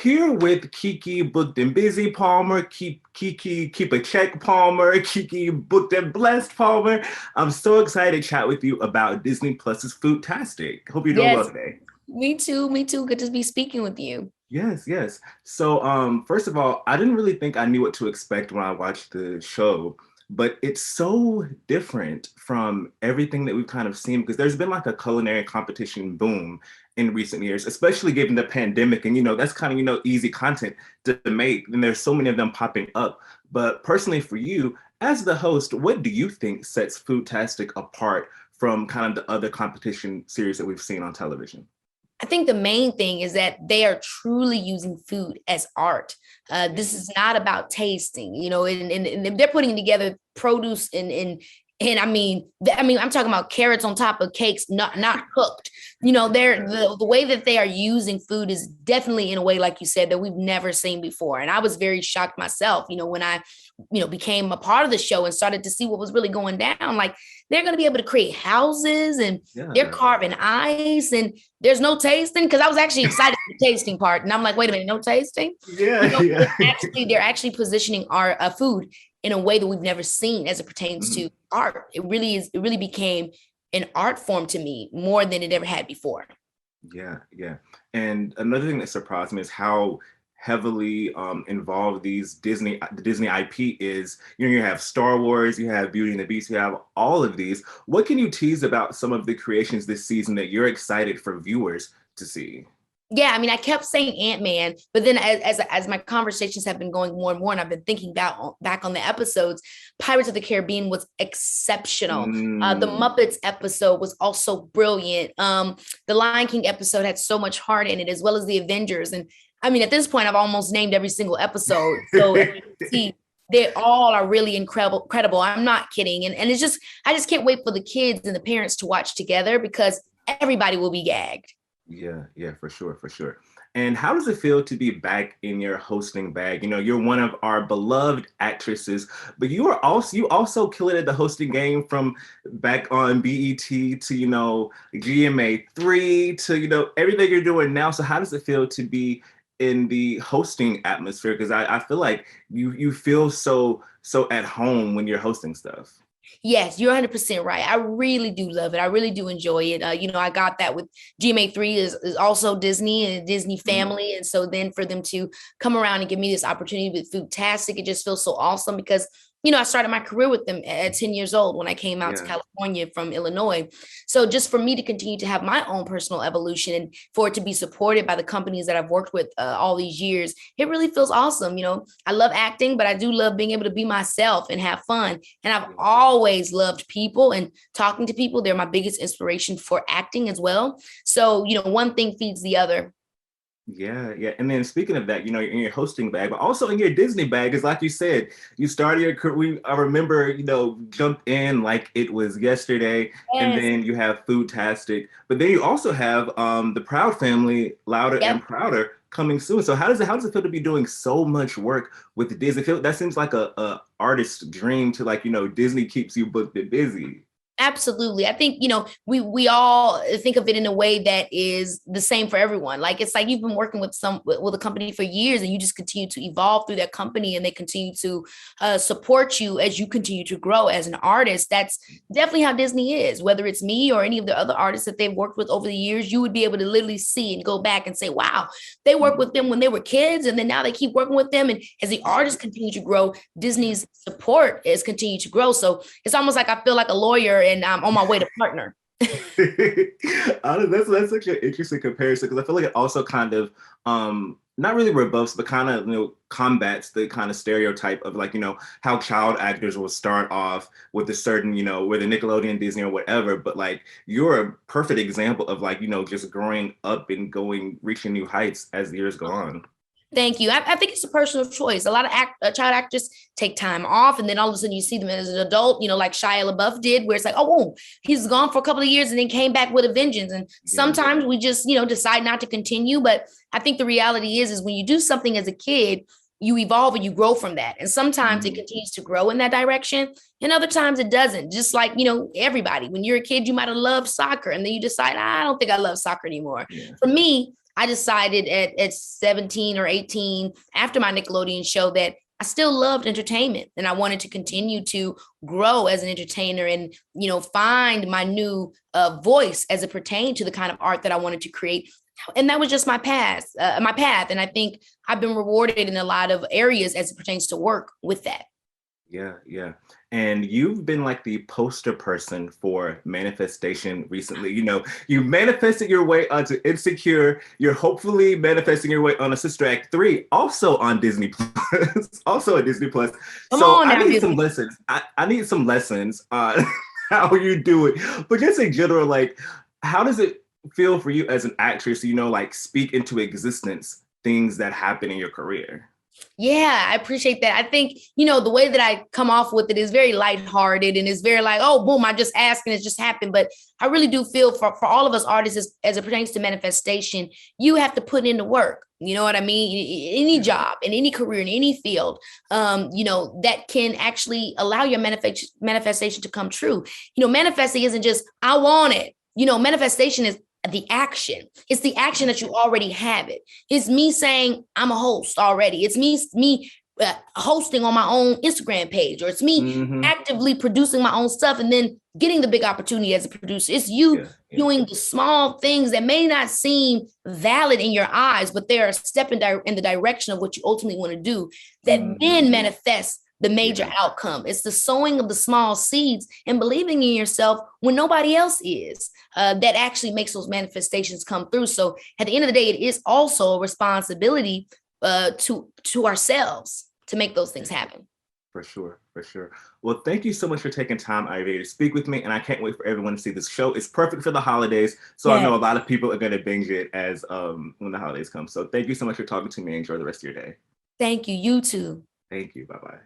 here with Keke Booked and Busy Palmer, Keep a Check Palmer, Keke Booked and Blessed Palmer. I'm so excited to chat with you about Disney Plus's Foodtastic. Hope you're doing well Yes, today. me too. Me too. Good to be speaking with you. Yes, yes. So, first of all, I didn't really think I knew what to expect when I watched the show, but it's so different from everything that we've kind of seen because there's been like a culinary competition boom in recent years, especially given the pandemic. And, that's kind of, easy content to make. And there's so many of them popping up. But personally, for you, as the host, what do you think sets Foodtastic apart from kind of the other competition series that we've seen on television? I think the main thing is that they are truly using food as art. This is not about tasting, and they're putting together produce and I mean, I'm talking about carrots on top of cakes, not cooked. They're the way that they are using food is definitely in a way, like you said, that we've never seen before. And I was very shocked myself, when I, became a part of the show and started to see what was really going down. Like they're going to be able to create houses and they're Yeah. carving ice and there's no tasting because I was actually excited for the tasting part. And I'm like, wait a minute, no tasting? Yeah, yeah. They're actually positioning our food in a way that we've never seen as it pertains Mhm. to art. It really became an art form to me more than it ever had before. Yeah, yeah. And another thing that surprised me is how heavily involved the Disney IP is. You have Star Wars, you have Beauty and the Beast, you have all of these. What can you tease about some of the creations this season that you're excited for viewers to see? Yeah, I mean, I kept saying Ant-Man, but then as my conversations have been going more and more, and I've been thinking back on the episodes, Pirates of the Caribbean was exceptional. The Mm, Muppets episode was also brilliant. The Lion King episode had so much heart in it, as well as the Avengers. And I mean, at this point, I've almost named every single episode. So as you can see, they all are really incredible. I'm not kidding. And it's just, I just can't wait for the kids and the parents to watch together because everybody will be gagged. Yeah, yeah, for sure, for sure. And how does it feel to be back in your hosting bag? You're one of our beloved actresses, but you also kill it at the hosting game from back on BET to, GMA3 to, everything you're doing now. So how does it feel to be in the hosting atmosphere? Because I feel like you feel so at home when you're hosting stuff. Yes, you're 100% right. I really do love it. I really do enjoy it. I got that with GMA3 is also Disney and Disney Mhm. family. And so then for them to come around and give me this opportunity with Foodtastic, it just feels so awesome because, I started my career with them at 10 years old when I came out to Yeah. California from Illinois. So just for me to continue to have my own personal evolution and for it to be supported by the companies that I've worked with all these years, it really feels awesome. I love acting, but I do love being able to be myself and have fun. And I've always loved people and talking to people. They're my biggest inspiration for acting as well. So, one thing feeds the other. Yeah, yeah. And then speaking of that, in your hosting bag, but also in your Disney bag, is like you said, you started your career. I remember, jumped in like it was yesterday, and Yes. then you have Foodtastic, but then you also have the Proud Family, Louder and Yep. Prouder, coming soon. So how does it feel to be doing so much work with Disney? That seems like a artist's dream to like, Disney keeps you booked and busy. Absolutely. I think, we all think of it in a way that is the same for everyone. Like it's like you've been working with a company for years and you just continue to evolve through that company and they continue to support you as you continue to grow as an artist. That's definitely how Disney is. Whether it's me or any of the other artists that they've worked with over the years, you would be able to literally see and go back and say, wow, they worked with them when they were kids and then now they keep working with them. And as the artists continue to grow, Disney's support is continued to grow. So it's almost like I feel like a lawyer and I'm on my way to partner. That's such an interesting comparison because I feel like it also kind of not really rebuffs, but kind of combats the kind of stereotype of like how child actors will start off with a certain whether Nickelodeon, Disney, or whatever. But like you're a perfect example of like just growing up and reaching new heights as the years go on. Thank you. I think it's a personal choice. A lot of child actors take time off, and then all of a sudden you see them as an adult. Like Shia LaBeouf did, where it's like, oh, whoa, he's gone for a couple of years and then came back with a vengeance. And Yeah. sometimes we just, decide not to continue. But I think the reality is when you do something as a kid, you evolve and you grow from that. And sometimes it Mhm. continues to grow in that direction, and other times it doesn't. Just like everybody, when you're a kid, you might have loved soccer, and then you decide, I don't think I love soccer anymore. Yeah. For me, I decided at 17 or 18 after my Nickelodeon show that I still loved entertainment and I wanted to continue to grow as an entertainer and, find my new voice as it pertained to the kind of art that I wanted to create. And that was just my path. And I think I've been rewarded in a lot of areas as it pertains to work with that. Yeah, yeah. And you've been like the poster person for manifestation recently. You manifested your way onto Insecure. You're hopefully manifesting your way on a Sister Act 3, also on Disney Plus. Also on Disney Plus. Come So on I now, need some Disney. lessons. I need some lessons on how you do it. But just in general, like, how does it feel for you as an actress, like speak into existence things that happen in your career? Yeah, I appreciate that. I think, the way that I come off with it is very lighthearted and it's very like, oh, boom, I just asked and it just happened. But I really do feel for all of us artists, as it pertains to manifestation, you have to put in the work. You know what I mean? Any job, in any career, in any field, that can actually allow your manifestation to come true. Manifesting isn't just, I want it. Manifestation is the action. It's the action that you already have it. It's me saying I'm a host already. It's me hosting on my own Instagram page, or it's me actively producing my own stuff and then getting the big opportunity as a producer. It's you doing the small things that may not seem valid in your eyes, but they are a step in the direction of what you ultimately want to do that then manifests the major outcome. It's the sowing of the small seeds and believing in yourself when nobody else is. That actually makes those manifestations come through. So at the end of the day, it is also a responsibility to ourselves to make those things happen. For sure, for sure. Well, thank you so much for taking time out of your day to speak with me, and I can't wait for everyone to see this show. It's perfect for the holidays, so I know a lot of people are going to binge it as when the holidays come. So thank you so much for talking to me. Enjoy the rest of your day. Thank you. You too. Thank you. Bye-bye.